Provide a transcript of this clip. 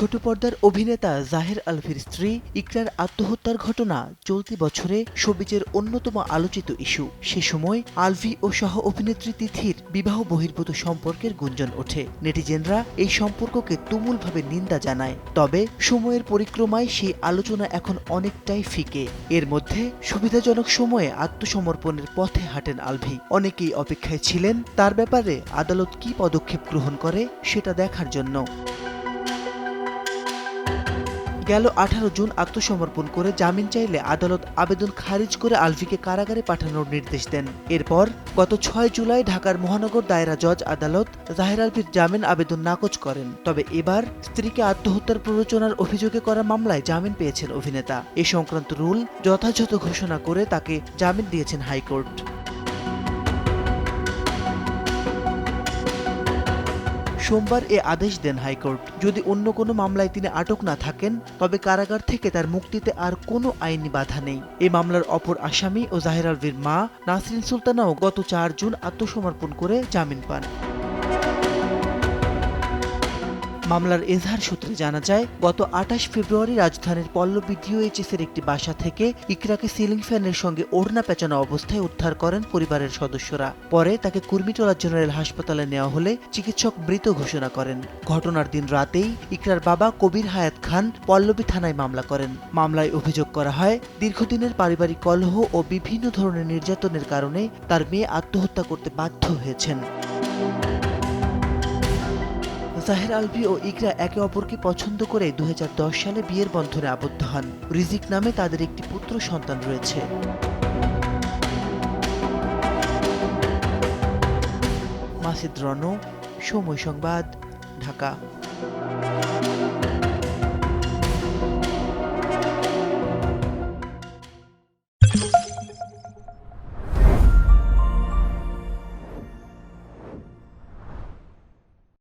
ছোট পর্দার অভিনেতা জাহের আলভির স্ত্রী ইকরার আত্মহত্যার ঘটনা চলতি বছরে শোবিজের অন্যতম আলোচিত ইস্যু। সে সময় আলভি ও সহ অভিনেত্রী তিথির বিবাহ বহির্ভূত সম্পর্কের গুঞ্জন ওঠে। নেটিজেনরা এই সম্পর্ককে তুমুলভাবে নিন্দা জানায়। তবে সময়ের পরিক্রমায় সেই আলোচনা এখন অনেকটাই ফিকে। এর মধ্যে সুবিধাজনক সময়ে আত্মসমর্পণের পথে হাঁটেন আলভি। অনেকেই অপেক্ষায় ছিলেন তার ব্যাপারে আদালত কী পদক্ষেপ গ্রহণ করে সেটা দেখার জন্য। গেল 18 জুন আত্মসমর্পণ করে জামিন চাইলে আদালত আবেদন খারিজ করে আলভিকে কারাগারে পাঠানোর নির্দেশ দেন। এরপর গত 6 জুলাই ঢাকার মহানগর দায়রা জজ আদালত জাহের আলভির জামিন আবেদন নাকচ করেন। তবে এবার স্ত্রীকে আত্মহত্যার প্ররোচনার অভিযোগে করা মামলায় জামিন পেয়েছেন অভিনেতা। এ সংক্রান্ত রুল যথাযথ ঘোষণা করে তাকে জামিন দিয়েছেন হাইকোর্ট। সোমবার এ আদেশ দেন হাইকোর্ট। যদি অন্য কোনো মামলায় তিনি আটক না থাকেন তবে কারাগার থেকে তার মুক্তিতে আর কোনো আইনি বাধা নেই। এই মামলার অপর আসামি ও জাহের আলভির মা নাসরিন সুলতানাও গত 4 জুন আত্মসমর্পণ করে জামিন পান। মামলার এজাহার সূত্রে জানা যায়, গত 28 ফেব্রুয়ারি রাজধানীর পল্লবী ডিওএইচএস-এর একটি বাসা থেকে ইকরাকে সিলিং ফ্যানের সঙ্গে ওড়না পেঁচানো অবস্থায় উদ্ধার করেন পরিবারের সদস্যরা। পরে তাকে কুর্মিটোলা জেনারেল হাসপাতালে নেওয়া হলে চিকিৎসক মৃত ঘোষণা করেন। ঘটনার দিন রাতেই ইকরার বাবা কবির হায়াত খান পল্লবী থানায় মামলা করেন। মামলায় অভিযোগ করা হয়, দীর্ঘদিনের পারিবারিক কলহ ও বিভিন্ন ধরনের নির্যাতনের কারণে তার মেয়ে আত্মহত্যা করতে বাধ্য হয়েছেন। জাহের আলভি ও ইকরা একে অপরকে পছন্দ করে 2010 সালে বিয়ের বন্ধনে আবদ্ধ হন। রিজিক নামে তাদের একটি পুত্র সন্তান রয়েছে। মাসিদ রনো, সময় সংবাদ, ঢাকা।